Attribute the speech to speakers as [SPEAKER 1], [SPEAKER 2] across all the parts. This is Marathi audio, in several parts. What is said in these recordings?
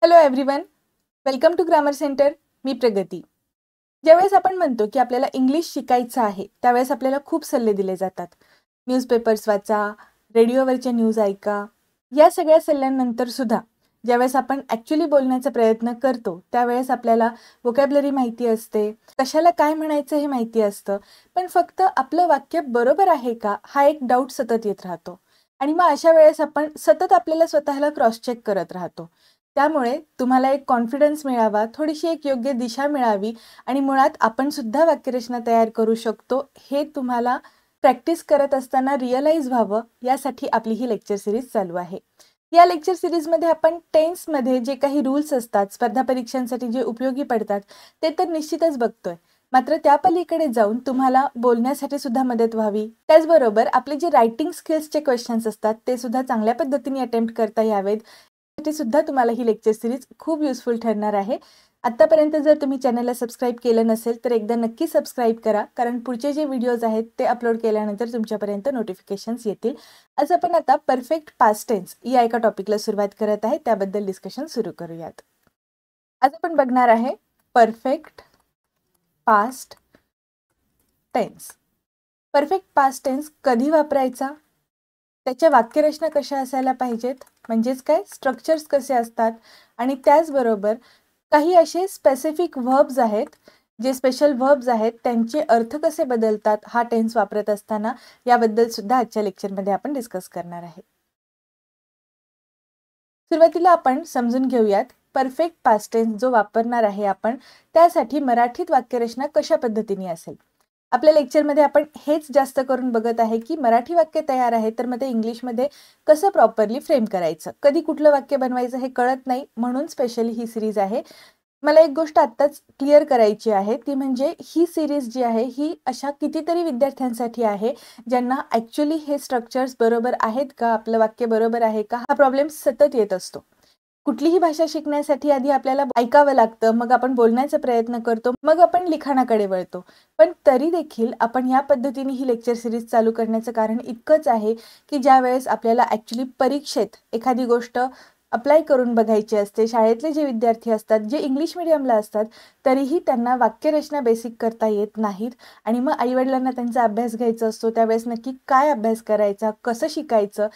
[SPEAKER 1] Hello everyone, welcome to Grammar Centre. मी प्रगती. ज्यावेळेस आपण म्हणतो की आपल्याला इंग्लिश शिकायचं आहे त्यावेळेस आपल्याला खूप सल्ले दिले जातात. न्यूजपेपर्स वाचा, रेडिओवरच्या न्यूज ऐका. या सगळ्या सल्ल्यांनंतर सुद्धा ज्यावेळेस आपण ॲक्च्युली बोलण्याचा प्रयत्न करतो त्यावेळेस आपल्याला व्होकॅब्युलरी माहिती असते, कशाला काय म्हणायचं हे माहिती असतं, पण फक्त आपलं वाक्य बरोबर आहे का हा एक डाऊट सतत येत राहतो. आणि मग अशा वेळेस आपण सतत आपल्याला स्वतःला क्रॉस चेक करत राहतो. त्यामुळे तुम्हाला एक कॉन्फिडन्स मिळावा, थोडीशी एक योग्य दिशा मिळावी आणि मुळात आपण सुद्धा वाक्यरचना तयार करू शकतो हे तुम्हाला प्रॅक्टिस करत असताना रिअलाईज व्हावं, यासाठी आपली ही लेक्चर सिरीज चालू आहे. या लेक्चर सिरीजमध्ये आपण टेन्समध्ये जे काही रूल्स असतात, स्पर्धा परीक्षांसाठी जे उपयोगी पडतात ते तर निश्चितच बघतोय. मात्र त्या पलीकडे जाऊन तुम्हाला बोलण्यासाठी सुद्धा मदत व्हावी. त्याचबरोबर आपले जे रायटिंग स्किल्सचे क्वेश्चन्स असतात ते सुद्धा चांगल्या पद्धतीने अटेम्प्ट करता यावेत, साठी सुद्धा तुम्हाला ही लेक्चर सिरीज खूप युजफुल ठरणार आहे. आतापर्यंत जर तुम्ही चॅनलला सबस्क्राईब केलं नसेल तर एकदा नक्की सबस्क्राईब करा, कारण पुढचे जे व्हिडिओज आहेत ते अपलोड केल्यानंतर तुमच्यापर्यंत नोटिफिकेशन्स येतील. आज आपण आता परफेक्ट पास्ट टेन्स या एका टॉपिकला सुरुवात करत आहे, त्याबद्दल डिस्कशन सुरू करूयात. आज आपण बघणार आहे perfect past tense. Perfect past tense कधी वापरायचा, त्याच्या वाक्यरचना कशा असायला पाहिजेत, म्हणजेच काय स्ट्रक्चर्स कसे असतात, आणि त्याचबरोबर काही असे स्पेसिफिक व्हर्ब्स आहेत, जे स्पेशल व्हर्ब्स आहेत त्यांचे अर्थ कसे बदलतात हा टेन्स वापरत असताना, याबद्दल सुद्धा आजच्या लेक्चरमध्ये आपण डिस्कस करणार आहे. सुरुवातीला आपण समजून घेऊयात परफेक्ट पास्ट टेन्स जो वापरणार आहे आपण, त्यासाठी मराठीत वाक्यरचना कशा पद्धतीने असेल. आपल्या लेक्चरमध्ये आपण हेच जास्त करून बघत आहे की मराठी वाक्य तयार आहे तर मग ते इंग्लिशमध्ये कसं प्रॉपरली फ्रेम करायचं, कधी कुठलं वाक्य बनवायचं हे कळत नाही, म्हणून स्पेशली ही सिरीज आहे. मला एक गोष्ट आत्ताच क्लिअर करायची आहे, ती म्हणजे ही सिरीज जी आहे ही अशा कितीतरी विद्यार्थ्यांसाठी आहे ज्यांना ॲक्च्युली हे स्ट्रक्चर्स बरोबर आहेत का, आपलं वाक्य बरोबर आहे का, हा प्रॉब्लेम सतत येत असतो. कुठलीही भाषा शिकण्यासाठी आधी आपल्याला ऐकावं लागतं, मग आपण बोलण्याचा प्रयत्न करतो, मग आपण लिखाणाकडे वळतो. पण तरी देखील आपण या पद्धतीने ही लेक्चर सिरीज चालू करण्याचं कारण इतकंच आहे की ज्या वेळेस आपल्याला ॲक्च्युली परीक्षेत एखादी गोष्ट अप्लाय करून बघायची असते, शाळेतले जे विद्यार्थी असतात, जे इंग्लिश मीडियमला असतात, तरीही त्यांना वाक्यरचना बेसिक करता येत नाहीत आणि मग आईवडिलांना त्यांचा अभ्यास घ्यायचा असतो, त्यावेळेस नक्की काय अभ्यास करायचा, कसं शिकायचं,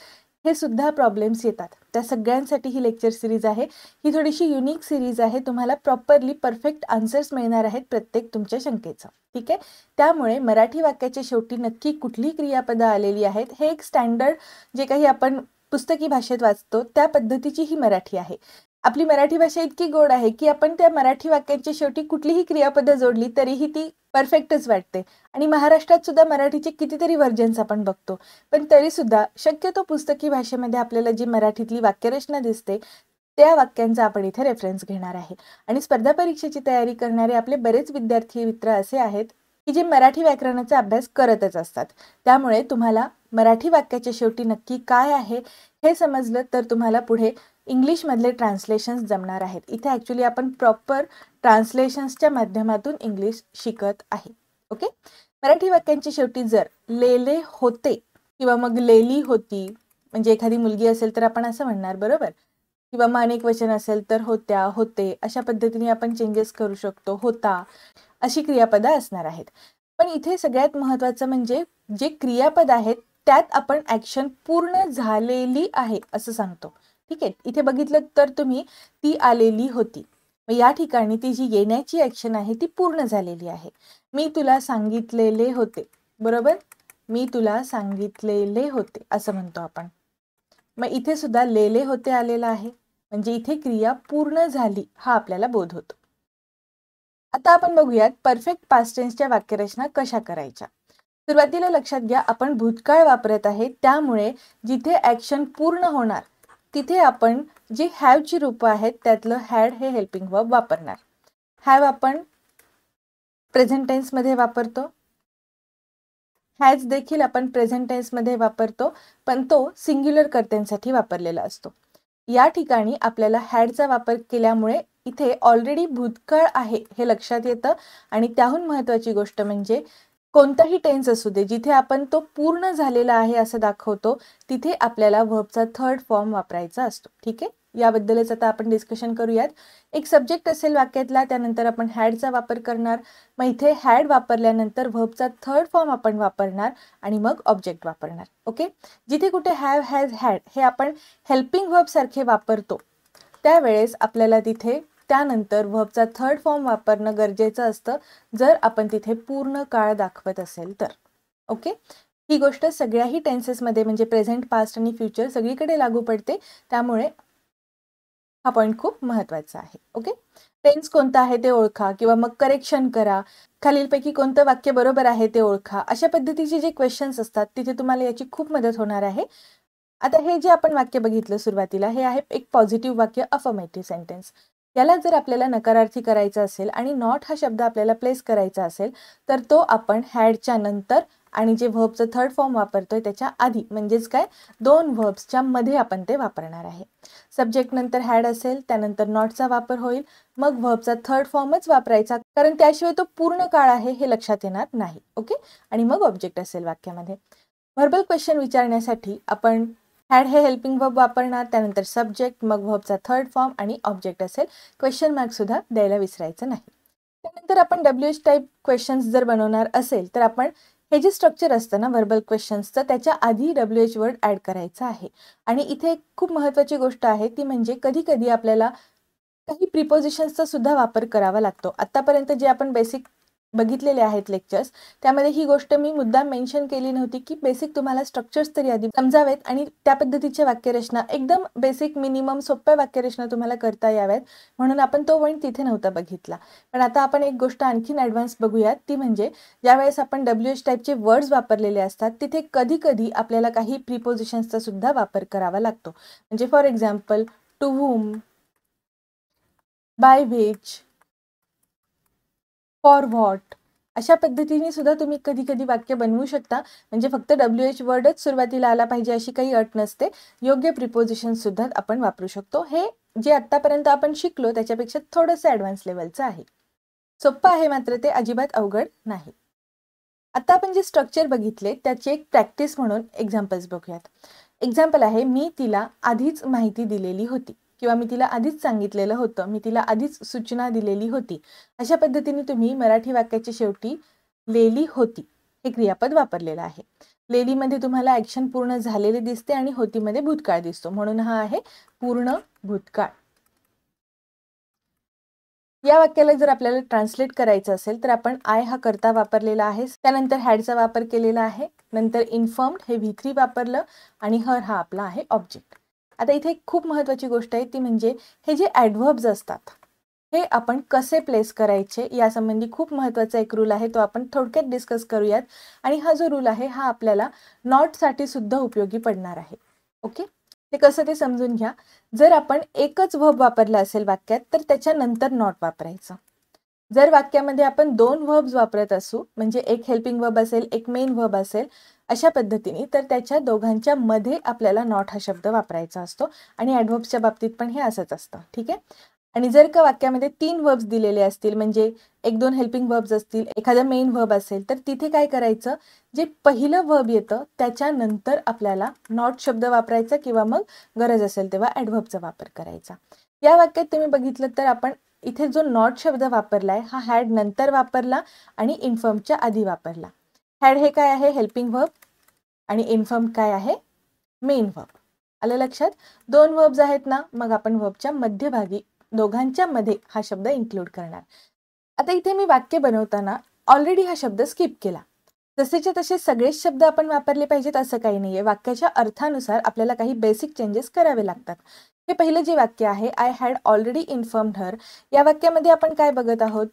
[SPEAKER 1] हे सुद्धा प्रॉब्लेम्स येतात. त्या सगळ्यांसाठी ही लेक्चर सिरीज आहे. ही थोडीशी युनिक सिरीज आहे. तुम्हाला प्रॉपरली परफेक्ट आन्सर्स मिळणार आहेत प्रत्येक तुमच्या शंकेचं. ठीक आहे. त्यामुळे मराठी वाक्याच्या शेवटी नक्की कुठली क्रियापदं आलेली आहेत, हे एक स्टँडर्ड जे काही आपण पुस्तकी भाषेत वाचतो त्या पद्धतीची ही मराठी आहे. आपली मराठी भाषा इतकी गोड आहे की आपण त्या मराठी वाक्यांच्या शेवटी कुठलीही क्रियापदं जोडली तरीही ती परफेक्टच वाटते. आणि महाराष्ट्रात सुद्धा मराठीचे कितीतरी व्हर्जन्स आपण बघतो, पण तरीसुद्धा शक्यतो पुस्तकी भाषेमध्ये आपल्याला जी मराठीतली वाक्यरचना दिसते त्या वाक्यांचा आपण इथे रेफरन्स घेणार आहे. आणि स्पर्धा परीक्षेची तयारी करणारे आपले बरेच विद्यार्थी मित्र असे आहेत की जे मराठी व्याकरणाचा अभ्यास करतच असतात. त्यामुळे तुम्हाला मराठी वाक्याच्या शेवटी नक्की काय आहे हे समजलं तर तुम्हाला पुढे इंग्लिशमधले ट्रान्सलेशन्स जमणार आहेत. इथे ॲक्च्युली आपण प्रॉपर ट्रान्सलेशन्सच्या माध्यमातून इंग्लिश शिकत आहे. ओके. मराठी वाक्यांच्या शेवटी जर लेले होते किंवा मग लेली होती, म्हणजे एखादी मुलगी असेल तर आपण असं म्हणणार, बरोबर, किंवा मग अनेक वचन असेल तर होत्या, होते, अशा पद्धतीने आपण चेंजेस करू शकतो. होता अशी क्रियापदं असणार आहेत. पण इथे सगळ्यात महत्त्वाचं म्हणजे जे क्रियापद आहेत त्यात आपण ॲक्शन पूर्ण झालेली आहे असं सांगतो. ठीक आहे. इथे बघितलं तर तुम्ही ती आलेली होती, मग या ठिकाणी ती जी येण्याची ॲक्शन आहे ती पूर्ण झालेली आहे. मी तुला सांगितलेले होते, बरोबर, मी तुला सांगितलेले होते असं म्हणतो आपण. मग इथे सुद्धा लेले होते आलेला आहे, म्हणजे इथे क्रिया पूर्ण झाली हा आपल्याला बोध होतो. आता आपण बघूयात परफेक्ट पास्ट टेन्सच्या वाक्यरचना कशा करायच्या. सुरुवातीला लक्षात घ्या आपण भूतकाळ वापरत आहे, त्यामुळे जिथे ॲक्शन पूर्ण होणार तिथे आपण जी हॅवची रूपं आहेत त्यातलं हॅड हे हेल्पिंग वर्ब वापरणार. हॅव आपण प्रेझेंट टेन्समध्ये वापरतो, हॅज देखील आपण प्रेझेंट टेन्समध्ये वापरतो, पण तो सिंग्युलर कर्त्यांसाठी वापरलेला असतो. या ठिकाणी आपल्याला हॅडचा वापर केल्यामुळे इथे ऑलरेडी भूतकाळ आहे हे लक्षात येतं. आणि त्याहून महत्त्वाची गोष्ट म्हणजे कोणताही टेन्स असू दे, जिथे आपण तो पूर्ण झालेला आहे असं दाखवतो तिथे आपल्याला व्हर्बचा थर्ड फॉर्म वापरायचा असतो. ठीक आहे. याबद्दलच आता आपण डिस्कशन करूयात. एक सब्जेक्ट असेल वाक्यातला, त्यानंतर आपण हॅडचा वापर करणार. मग इथे हॅड वापरल्यानंतर व्हर्बचा थर्ड फॉर्म आपण वापरणार आणि मग ऑब्जेक्ट वापरणार. ओके. जिथे कुठे हॅव, हॅज, हॅड हे आपण हेल्पिंग व्हर्ब सारखे वापरतो, त्यावेळेस आपल्याला तिथे त्यानंतर व्हर्बचा थर्ड फॉर्म वापरणं गरजेचं असतं, जर आपण तिथे पूर्ण काळ दाखवत असेल तर. ओके. ही गोष्ट सगळ्याही टेन्सेसमध्ये म्हणजे प्रेझेंट, पास्ट आणि फ्युचर सगळीकडे लागू पडते, त्यामुळे हा पॉईंट खूप महत्त्वाचा आहे. ओके. टेन्स कोणता आहे ते ओळखा किंवा मग करेक्शन करा. खालीलपैकी कोणतं वाक्य बरोबर आहे ते ओळखा. अशा पद्धतीचे जे क्वेश्चन्स असतात तिथे तुम्हाला याची खूप मदत होणार आहे. आता हे जे आपण वाक्य बघितलं सुरुवातीला, हे आहे एक पॉझिटिव्ह वाक्य, अफर्मेटिव्ह सेंटेन्स. याला जर आपल्याला नकारार्थी करायचं असेल आणि नॉट हा शब्द आपल्याला प्लेस करायचा असेल, तर तो आपण हॅडच्या नंतर आणि जे व्हर्बचं थर्ड फॉर्म वापरतोय त्याच्या आधी, म्हणजेच काय, दोन व्हर्ब्सच्या मध्ये आपण ते वापरणार आहे. सब्जेक्ट नंतर हॅड असेल, त्यानंतर नॉटचा वापर होईल, मग व्हर्बचा थर्ड फॉर्मच वापरायचा, कारण त्याशिवाय तो पूर्ण काळ आहे हे लक्षात येणार नाही. ओके. आणि मग ऑब्जेक्ट असेल वाक्यामध्ये. व्हर्बल क्वेश्चन विचारण्यासाठी आपण हॅड हे हेल्पिंग व्हर्ब वापरणार, त्यानंतर सब्जेक्ट, मग व्हर्बचा थर्ड फॉर्म आणि ऑब्जेक्ट असेल. क्वेश्चन मार्क सुद्धा द्यायला विसरायचं नाही. त्यानंतर आपण WH टाईप क्वेश्चन्स जर बनवणार असेल तर आपण हे जे स्ट्रक्चर असतं ना व्हर्बल क्वेश्चन्सचं, त्याच्या आधी WH वर्ड ॲड करायचा आहे. आणि इथे एक खूप महत्त्वाची गोष्ट आहे, ती म्हणजे कधी कधी आपल्याला काही प्रिपोजिशन्सचा सुद्धा वापर करावा लागतो. आतापर्यंत जे आपण बेसिक बघितलेले आहेत लेक्चर्स, त्यामध्ये ही गोष्ट मी मुद्दाम मेन्शन केली नव्हती की बेसिक तुम्हाला स्ट्रक्चर्स तरी आधी समजावेत आणि त्या पद्धतीच्या वाक्यरचना, एकदम बेसिक मिनिमम सोप्या वाक्यरचना तुम्हाला करता याव्यात, म्हणून आपण तो पॉईंट तिथे नव्हता बघितला. पण आता आपण एक गोष्ट आणखीन ॲडव्हान्स बघूयात, ती म्हणजे ज्यावेळेस आपण WH टाईपचे वर्ड्स वापरलेले असतात तिथे कधी कधी आपल्याला काही प्रिपोजिशन्सचा सुद्धा वापर करावा लागतो. म्हणजे for example, to whom, by which, for what, अशा पद्धतीने सुद्धा तुम्ही कधी कधी वाक्य बनवू शकता. म्हणजे फक्त WH वर्डच सुरुवातीला आला पाहिजे अशी काही अट नसते. योग्य प्रिपोजिशन सुद्धा आपण वापरू शकतो. हे जे आतापर्यंत आपण शिकलो त्याच्यापेक्षा थोडंसं ॲडव्हान्स लेवलचं आहे. सोपं आहे, मात्र ते अजिबात अवघड नाही. आता आपण जे स्ट्रक्चर बघितले त्याची एक प्रॅक्टिस म्हणून एक्झाम्पल्स बघूयात. एक्झाम्पल आहे, मी तिला आधीच माहिती दिलेली होती, किंवा मी तिला आधीच सांगितलेलं होतं, मी तिला आधीच सूचना दिलेली होती. अशा पद्धतीने तुम्ही मराठी वाक्याच्या शेवटी लेली होती हे क्रियापद वापरलेलं आहे. लेलीमध्ये तुम्हाला ॲक्शन पूर्ण झालेले दिसते आणि होतीमध्ये भूतकाळ दिसतो, म्हणून हा आहे पूर्ण भूतकाळ. या वाक्याला जर आपल्याला ट्रान्सलेट करायचं असेल तर आपण आय हा कर्ता वापरलेला आहे, त्यानंतर हॅडचा वापर केलेला आहे, नंतर इन्फॉर्म्ड हे V3 वापरलं आणि हर हा आपला आहे ऑब्जेक्ट. आता इथे एक खूप महत्त्वाची गोष्ट आहे, ती म्हणजे हे जे ॲडव्हर्ब्स असतात हे आपण कसे प्लेस करायचे यासंबंधी खूप महत्त्वाचा एक रूल आहे, तो आपण थोडक्यात डिस्कस करूयात. आणि हा जो रूल आहे हा आपल्याला नॉटसाठी सुद्धा उपयोगी पडणार आहे. ओके. ते कसं ते समजून घ्या. जर आपण एकच व्हर्ब वापरला असेल वाक्यात तर त्याच्यानंतर नॉट वापरायचं. जर वाक्यामध्ये आपण दोन व्हर्ब्स वापरत असू, म्हणजे एक हेल्पिंग व्हर्ब असेल, एक मेन व्हर्ब असेल, अशा पद्धतीने, तर त्याच्या दोघांच्या मध्ये आपल्याला नॉट हा शब्द वापरायचा असतो. आणि ॲडव्हर्ब्सच्या बाबतीत पण हे असंच असतं. ठीक आहे. आणि जर का वाक्यामध्ये 3 व्हर्ब्स दिलेले असतील, म्हणजे 1-2 हेल्पिंग व्हर्ब्स असतील, एखादा मेन व्हर्ब असेल, तर तिथे काय करायचं, जे पहिलं व्हर्ब येतं त्याच्यानंतर आपल्याला नॉट शब्द वापरायचा किंवा मग गरज असेल तेव्हा ॲडव्हर्बचा वापर करायचा. या वाक्यात तुम्ही बघितलं तर आपण इथे जो नॉट शब्द वापरलाय हा हॅड नंतर वापरला आणि इन्फॉर्मच्या आधी वापरला. हॅड हे काय आहे, हेल्पिंग व्हर्ब, आणि इन्फॉर्म काय आहे, मेन व्हर्ब. आलं लक्षात? दोन व्हर्ब्स आहेत ना, मग आपण व्हर्बच्या मध्यभागी दोघांच्या मध्ये हा शब्द इन्क्लूड करणार. आता इथे मी वाक्य बनवताना ऑलरेडी हा शब्द स्किप केला. जसेच्या तसे सगळेच शब्द आपण वापरले पाहिजेत असं काही नाहीये. वाक्याच्या अर्थानुसार आपल्याला काही बेसिक चेंजेस करावे लागतात. हे पहिलं जे वाक्य आहे, आय हॅड ऑलरेडी इन्फॉर्म्ड हर, या वाक्यामध्ये आपण काय बघत आहोत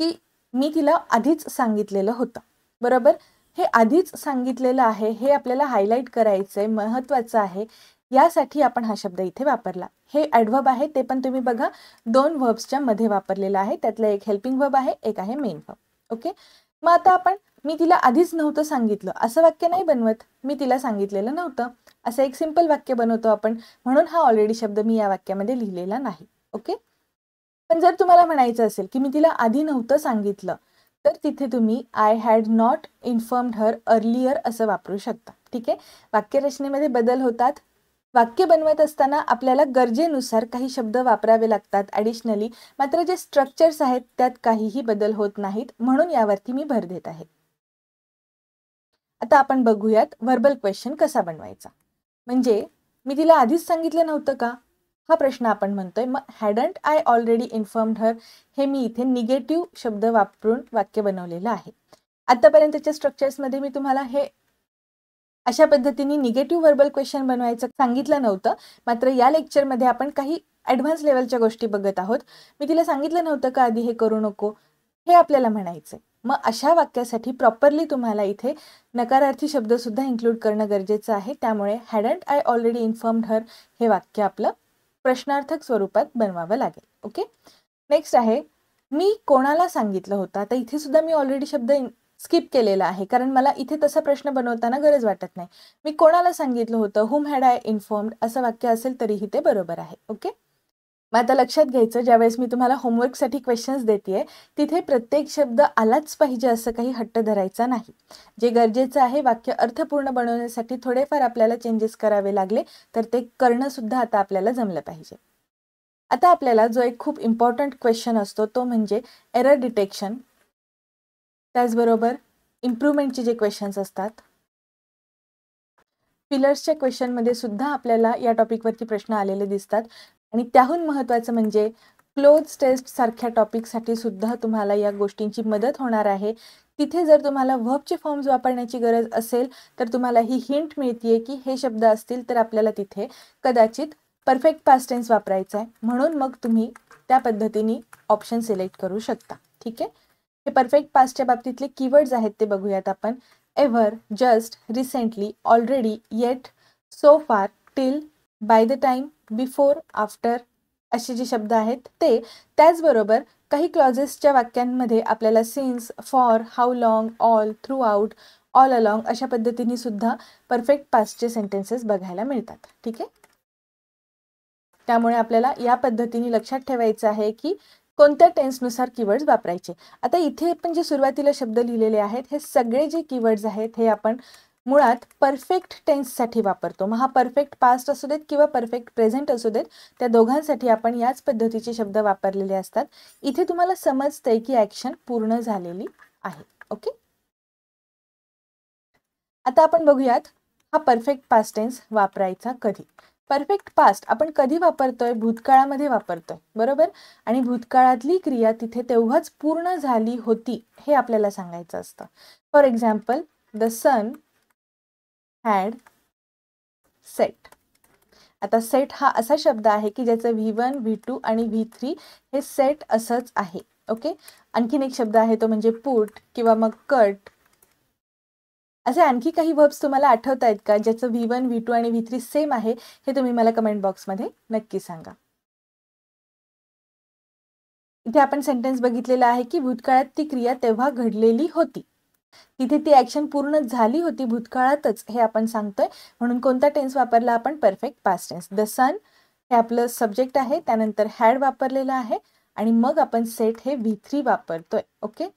[SPEAKER 1] की मी तिला आधीच सांगितलेलं होतं. बरोबर. हे आधीच सांगितलेलं आहे हे आपल्याला हायलाईट करायचंय, महत्वाचं आहे. यासाठी आपण हा शब्द इथे वापरला. हे ॲडव्हर्ब आहे, ते पण तुम्ही बघा दोन व्हर्ब्सच्या मध्ये वापरलेलं आहे. त्यातलं एक हेल्पिंग व्हर्ब आहे, एक आहे मेन व्हर्ब. ओके. मग आता आपण मी तिला आधीच नव्हतं सांगितलं असं वाक्य नाही बनवत. मी तिला सांगितलेलं नव्हतं असं एक सिंपल वाक्य बनवतो आपण, म्हणून हा ऑलरेडी शब्द मी या वाक्यामध्ये लिहिलेला नाही. ओके. पण जर तुम्हाला म्हणायचं असेल की मी तिला आधी नव्हतं सांगितलं, तर तिथे तुम्ही I had not informed her earlier असं वापरू शकता. ठीक आहे. वाक्यरचनेमध्ये बदल होतात, वाक्य बनवत असताना आपल्याला गरजेनुसार काही शब्द वापरावे लागतात ॲडिशनली, मात्र जे स्ट्रक्चर्स आहेत त्यात काहीही बदल होत नाहीत, म्हणून यावरती मी भर देत आहे. आता आपण बघूयात व्हर्बल क्वेश्चन कसा बनवायचा. म्हणजे मी तिला आधीच सांगितलं नव्हतं का, हा प्रश्न आपण म्हणतोय. मग हॅडंट आय ऑलरेडी इन्फॉर्म्ड हर, हे मी इथे निगेटिव्ह शब्द वापरून वाक्य बनवलेलं आहे. आतापर्यंतच्या स्ट्रक्चर्समध्ये मी तुम्हाला हे अशा पद्धतीने निगेटिव्ह व्हर्बल क्वेश्चन बनवायचं सांगितलं नव्हतं, मात्र या लेक्चरमध्ये आपण काही ॲडव्हान्स लेवलच्या गोष्टी बघत आहोत. मी तिला सांगितलं नव्हतं का आधी हे करू नको, हे आपल्याला म्हणायचं. मग अशा वाक्यासाठी प्रॉपरली तुम्हाला इथे नकारार्थी शब्द सुद्धा इन्क्लूड करणं गरजेचं आहे. त्यामुळे हॅडंट आय ऑलरेडी इन्फॉर्म्ड हर हे वाक्य आपलं प्रश्नार्थक स्वरूपात बनवावं लागेल. ओके. नेक्स्ट आहे मी कोणाला सांगितलं होतं. आता इथे सुद्धा मी ऑलरेडी शब्द स्किप केलेला आहे, कारण मला इथे तसा प्रश्न बनवताना गरज वाटत नाही. मी कोणाला सांगितलं होतं, हुम हॅड आय इन्फॉर्म्ड असं वाक्य असेल तरीही ते बरोबर आहे. ओके. मग आता लक्षात घ्यायचं, ज्यावेळेस मी तुम्हाला होमवर्कसाठी क्वेश्चन्स देते तिथे प्रत्येक शब्द आलाच पाहिजे असं काही हट्ट धरायचा नाही. जे गरजेचं आहे वाक्य अर्थपूर्ण बनवण्यासाठी थोडेफार आपल्याला चेंजेस करावे लागले तर ते करणं सुद्धा आता आपल्याला जमलं पाहिजे. आता आपल्याला जो एक खूप इम्पॉर्टंट क्वेश्चन असतो तो म्हणजे एरर डिटेक्शन. त्याचबरोबर इम्प्रूव्हमेंटचे जे क्वेश्चन्स असतात, पिलर्सच्या क्वेश्चनमध्ये सुद्धा आपल्याला या टॉपिकवरती प्रश्न आलेले दिसतात. आणि त्याहून महत्त्वाचं म्हणजे क्लोज टेस्ट सारख्या टॉपिकसाठी सुद्धा तुम्हाला या गोष्टींची मदत होणार आहे. तिथे जर तुम्हाला व्हर्बचे फॉर्म्स वापरण्याची गरज असेल तर तुम्हाला ही हिंट मिळते की हे शब्द असतील तर आपल्याला तिथे कदाचित परफेक्ट पास्ट टेन्स वापरायचा आहे, म्हणून मग तुम्ही त्या पद्धतीने ऑप्शन सिलेक्ट करू शकता. ठीक आहे. हे परफेक्ट पास्टच्या बाबतीतले कीवर्ड्स आहेत ते बघूयात आपण. Ever, just, recently, already, yet, so far, till, by the time, before, after असे जे शब्द आहेत ते. त्याचबरोबर काही क्लॉजेसच्या वाक्यांमध्ये आपल्याला since, for, how long, all, through out, all along अशा पद्धतीने सुद्धा परफेक्ट पास्टचे सेंटेन्सेस बघायला मिळतात. ठीक आहे. त्यामुळे आपल्याला या पद्धतीने लक्षात ठेवायचं आहे की कोणत्या टेन्सनुसार कीवर्ड्स वापरायचे. आता इथे आपण जे सुरुवातीला शब्द लिहिलेले आहेत हे सगळे जे कीवर्ड्स आहेत हे आपण मुळात परफेक्ट टेन्ससाठी वापरतो. मग हा परफेक्ट पास्ट असू देत किंवा परफेक्ट प्रेझेंट असू देत, त्या दोघांसाठी आपण याच पद्धतीचे शब्द वापरलेले असतात. इथे तुम्हाला समजतंय की ॲक्शन पूर्ण झालेली आहे. ओके. आता आपण बघूयात हा परफेक्ट पास्ट टेन्स वापरायचा कधी. परफेक्ट पास्ट आपण कधी वापरतोय, भूतकाळामध्ये वापरतोय, बरोबर. आणि भूतकाळातली क्रिया तिथे तेव्हाच पूर्ण झाली होती हे आपल्याला सांगायचं असतं. For example, the sun had set. आता सेट हा असा शब्द आहे की ज्याचं V1, V2 आणि V3 हे सेट असंच आहे. ओके. आणखीन एक शब्द आहे तो म्हणजे पुट किंवा मग कट. असे आणखी काही वर्ब्स तुम्हाला आठवत आहेत का ज्याचं V1, V2 आणि V3 सेम आहे, हे तुम्ही मला कमेंट बॉक्समध्ये नक्की सांगा. इथे आपण सेंटेन्स बघितलेला आहे की भूतकाळात ती क्रिया तेव्हा घडलेली होती. तिथे ती ॲक्शन पूर्ण झाली होती भूतकाळातच हे आपण सांगतोय, म्हणून कोणता टेन्स वापरला आपण, परफेक्ट पास्ट टेन्स. द सन हे आपलं सब्जेक्ट आहे, त्यानंतर हॅड वापरलेलं आहे आणि मग आपण सेट हे V3 वापरतोय. ओके.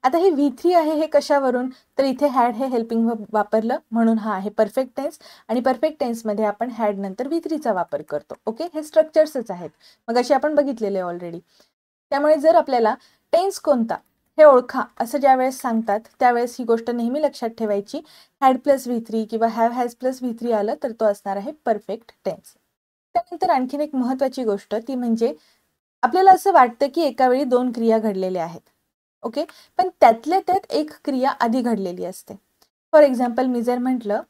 [SPEAKER 1] आता हे V3 आहे हे कशावरून, तर इथे हॅड हे हेल्पिंग वर्ब वापरलं म्हणून हा आहे परफेक्ट टेन्स. आणि परफेक्ट टेन्समध्ये आपण हॅड नंतर V3 चा वापर करतो. ओके. हे स्ट्रक्चर्सच आहेत, मग असे आपण बघितलेले ऑलरेडी. त्यामुळे जर आपल्याला टेन्स कोणता हे ओळखा असं ज्यावेळेस सांगतात त्यावेळेस ही गोष्ट नेहमी लक्षात ठेवायची, हॅड प्लस V3 किंवा हॅव हॅज प्लस V3 आलं तर तो असणार आहे परफेक्ट टेन्स. त्यानंतर आणखीन एक महत्त्वाची गोष्ट ती म्हणजे आपल्याला असं वाटतं की एका वेळी दोन क्रिया घडलेल्या आहेत. ओके. पण त्यातल्या त्यात एक क्रिया आधी घडलेली असते. फॉर एक्झाम्पल, मी जर म्हटलं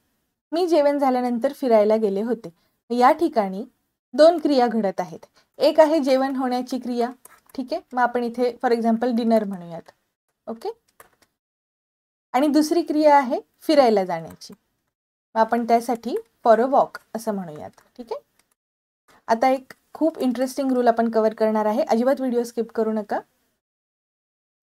[SPEAKER 1] मी जेवण झाल्यानंतर फिरायला गेले होते, या ठिकाणी दोन क्रिया घडत आहेत. एक आहे जेवण होण्याची क्रिया. ठीक आहे. मग आपण इथे फॉर एक्झाम्पल डिनर म्हणूयात. ओके. आणि दुसरी क्रिया आहे फिरायला जाण्याची, मग आपण त्यासाठी फॉर अ वॉक असं म्हणूयात. ठीक आहे. आता एक खूप इंटरेस्टिंग रूल आपण कव्हर करणार आहे, अजिबात व्हिडिओ स्किप करू नका.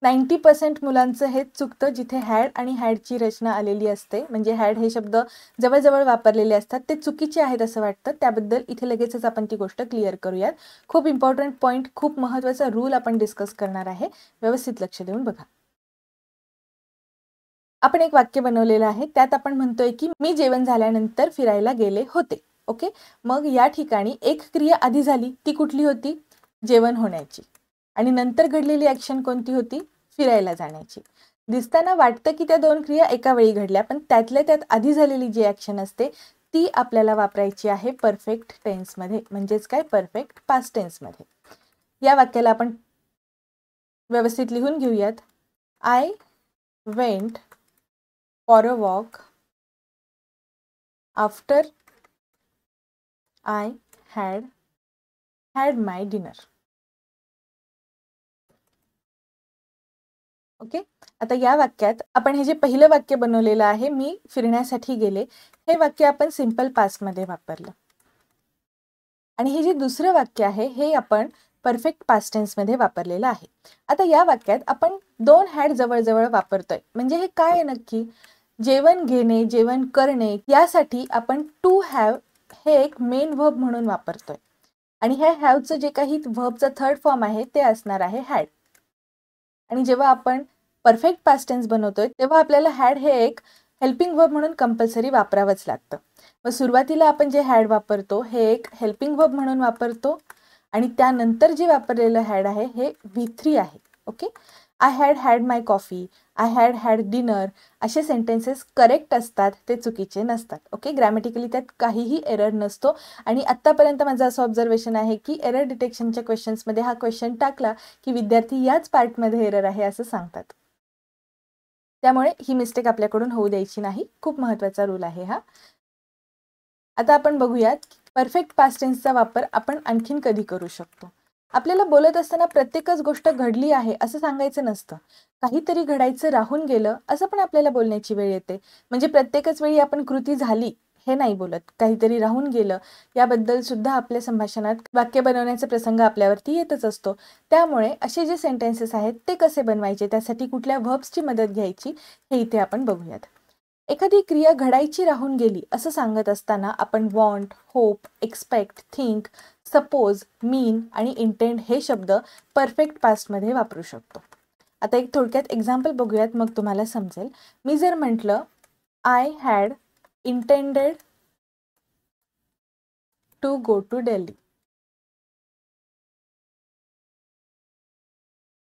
[SPEAKER 1] 90% मुलांचं हेच चुकतं जिथे हॅड आणि हॅडची रचना आलेली असते, म्हणजे हॅड हे शब्द जवळजवळ वापरलेले असतात, ते चुकीचे आहेत असं वाटतं. त्याबद्दल इथे लगेचच आपण ती गोष्ट क्लिअर करूयात. खूप इम्पॉर्टंट पॉईंट, खूप महत्त्वाचा रूल आपण डिस्कस करणार आहे, व्यवस्थित लक्ष देऊन बघा. आपण एक वाक्य बनवलेलं आहे, त्यात आपण म्हणतोय की मी जेवण झाल्यानंतर फिरायला गेले होते. ओके, मग या ठिकाणी एक क्रिया आधी झाली, ती कुठली होती? जेवण होण्याची. आणि नंतर घडलेली ॲक्शन कोणती होती? फिरायला जाण्याची. दिसताना वाटतं की त्या दोन क्रिया एका वेळी घडल्या, पण त्यातल्या त्यात आधी झालेली जी ॲक्शन असते ती आपल्याला वापरायची आहे परफेक्ट टेन्समध्ये, म्हणजेच काय? परफेक्ट पास्ट टेन्समध्ये. या वाक्याला आपण व्यवस्थित लिहून घेऊयात. I went for a walk after I had my dinner. Okay, आता या वाक्यात आपण हे जे पहिलं वाक्य बनवलेलं आहे, मी फिरण्यासाठी गेले, हे वाक्य आपण सिंपल पास्टमध्ये वापरलं. आणि हे जे दुसरं वाक्य आहे हे आपण परफेक्ट पास्ट टेन्समध्ये वापरलेलं आहे. आता या वाक्यात आपण दोन हॅड जवळजवळ वापरतोय. म्हणजे हे काय आहे नक्की? जेवण घेणे, जेवण करणे यासाठी आपण टू हॅव हे एक मेन व्हर्ब म्हणून वापरतोय. आणि ह्या हॅवचं जे काही व्हर्बचं थर्ड फॉर्म आहे ते असणार आहे हॅड. आणि जेव्हा आपण परफेक्ट पास्ट टेन्स बनवतोय तेव्हा आपल्याला हॅड हे एक हेल्पिंग व्हर्ब म्हणून कंपल्सरी वापरावंच लागतं. मग सुरुवातीला आपण जे हॅड वापरतो हे एक हेल्पिंग व्हर्ब म्हणून वापरतो आणि त्यानंतर जे वापरलेलं हॅड आहे हे V3 आहे. Okay, I had my coffee, I had dinner असे सेंटेन्सेस करेक्ट असतात, ते चुकीचे नसतात. ओके, ग्रॅमॅटिकली त्यात काहीही एरर नसतो. आणि आत्तापर्यंत माझं असं ऑब्झर्वेशन आहे की एरर डिटेक्शनच्या क्वेश्चन्समध्ये हा क्वेश्चन टाकला की विद्यार्थी याच पार्टमध्ये एरर आहे असं सांगतात. त्यामुळे ही मिस्टेक आपल्याकडून होऊ द्यायची नाही. खूप महत्त्वाचा रूल आहे हा. आता आपण बघूयात परफेक्ट पास्ट टेन्सचा वापर आपण आणखीन कधी करू शकतो. आपल्याला बोलत असताना प्रत्येकच गोष्ट घडली आहे असं सांगायचं नसतं. काहीतरी घडायचं राहून गेलं असं पण आपल्याला बोलण्याची वेळ येते. म्हणजे प्रत्येकच वेळी आपण कृती झाली हे नाही बोलत, काहीतरी राहून गेलं याबद्दल सुद्धा आपल्या संभाषणात वाक्य बनवण्याचा प्रसंग आपल्यावरती येतच असतो. त्यामुळे असे जे सेंटेन्सेस आहेत ते कसे बनवायचे, त्यासाठी कुठल्या व्हर्ब्सची मदत घ्यायची हे इथे आपण बघूयात. एखादी क्रिया घडायची राहून गेली असं सांगत असताना आपण want, hope, expect, think, suppose, mean आणि इंटेंड हे शब्द परफेक्ट पास्टमध्ये वापरू शकतो. आता एक थोडक्यात एक्झाम्पल बघूयात, मग तुम्हाला समजेल. मी जर म्हटलं I had intended to go to Delhi,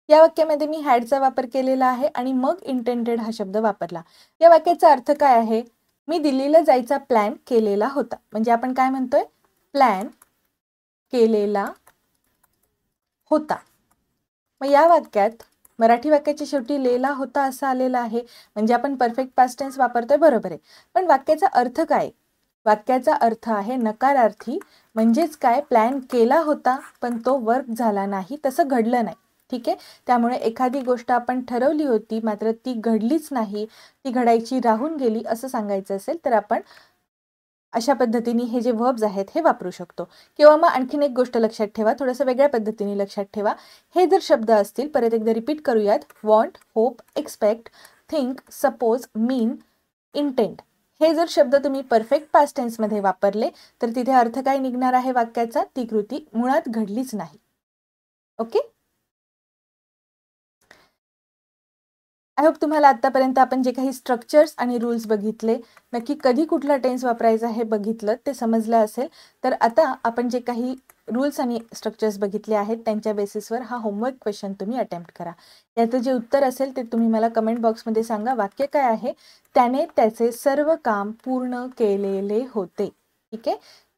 [SPEAKER 1] या वाक्यामध्ये मी हॅडचा वापर केलेला आहे आणि मग इंटेंडेड हा शब्द वापरला. या वाक्याचा अर्थ काय आहे? मी दिल्लीला जायचा प्लॅन केलेला होता. म्हणजे आपण काय म्हणतोय? प्लॅन केलेला होता. मग या वाक्यात मराठी वाक्याच्या शेवटी लेला होता असं आलेलं आहे, म्हणजे आपण परफेक्ट पास्ट टेन्स वापरतोय, बरोबर आहे. पण वाक्याचा अर्थ काय? वाक्याचा अर्थ आहे नकारार्थी. म्हणजेच काय? प्लॅन केला होता पण तो वर्क झाला नाही, तसं घडलं नाही. ठीक आहे, त्यामुळे एखादी गोष्ट आपण ठरवली होती मात्र ती घडलीच नाही, ती घडायची राहून गेली असं सांगायचं असेल तर आपण अशा पद्धतीने हे जे वर्ब्स आहेत हे वापरू शकतो. किंवा मग आणखीन एक गोष्ट लक्षात ठेवा, थोडंसं वेगळ्या पद्धतीने लक्षात ठेवा. हे जर शब्द असतील, परत एकदा रिपीट करूयात. Want, hope, expect, think, suppose, mean, intend हे जर शब्द तुम्ही परफेक्ट पास्ट टेन्समध्ये वापरले तर तिथे अर्थ काय निघणार आहे वाक्याचा? ती कृती मुळात घडलीच नाही. ओके, आय होप तुम्हाला आत्तापर्यंत आपण जे काही स्ट्रक्चर्स आणि रूल्स बघितले, नक्की कधी कुठला टेन्स वापरायचा हे बघितलं, ते समजलं असेल. तर आता आपण जे काही रूल्स आणि स्ट्रक्चर्स बघितले आहेत त्यांच्या बेसिसवर हा होमवर्क क्वेश्चन तुम्ही अटेम्प्ट करा. याचं जे उत्तर असेल ते तुम्ही मला कमेंट बॉक्समध्ये सांगा. वाक्य काय आहे? त्याने त्याचे सर्व काम पूर्ण केलेले होते. ठीक आहे,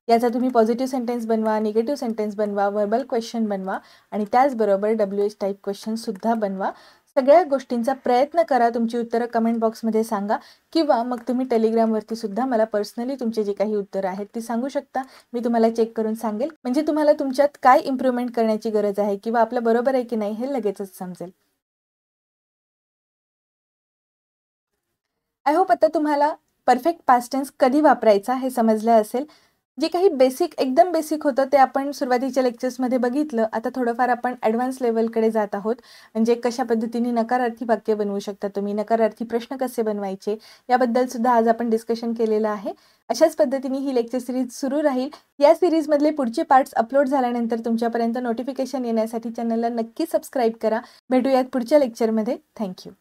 [SPEAKER 1] याचा तुम्ही पॉझिटिव्ह सेंटेन्स बनवा, निगेटिव्ह सेंटेन्स बनवा, व्हर्बल क्वेश्चन बनवा आणि त्याचबरोबर WH टाईप क्वेश्चनसुद्धा बनवा. सगळ्या गोष्टींचा प्रयत्न करा. तुमची उत्तरं कमेंट बॉक्समध्ये सांगा किंवा मग तुम्ही टेलिग्रामवरती सुद्धा मला पर्सनली तुमचे जे काही उत्तरं आहेत ती सांगू शकता. मी तुम्हाला चेक करून सांगेल, म्हणजे तुम्हाला तुमच्यात काय इम्प्रूव्हमेंट करण्याची गरज आहे किंवा आपलं बरोबर आहे की नाही हे लगेचच समजेल. आय होप आता तुम्हाला परफेक्ट पास्ट टेन्स कधी वापरायचा हे समजलं असेल. जे काही बेसिक, एकदम बेसिक होतं ते आपण सुरुवातीच्या लेक्चर्समध्ये बघितलं. आता थोडंफार आपण ॲडव्हान्स लेवलकडे जात आहोत. म्हणजे कशा पद्धतीने नकारार्थी वाक्य बनवू शकता तुम्ही, नकारार्थी प्रश्न कसे बनवायचे याबद्दल सुद्धा आज आपण डिस्कशन केलेलं आहे. अशाच पद्धतीने ही लेक्चर सिरीज सुरू राहील. या सिरीजमधले पुढचे पार्ट्स अपलोड झाल्यानंतर तुमच्यापर्यंत नोटिफिकेशन येण्यासाठी चॅनलला नक्की सबस्क्राईब करा. भेटूयात पुढच्या लेक्चरमध्ये. थँक्यू.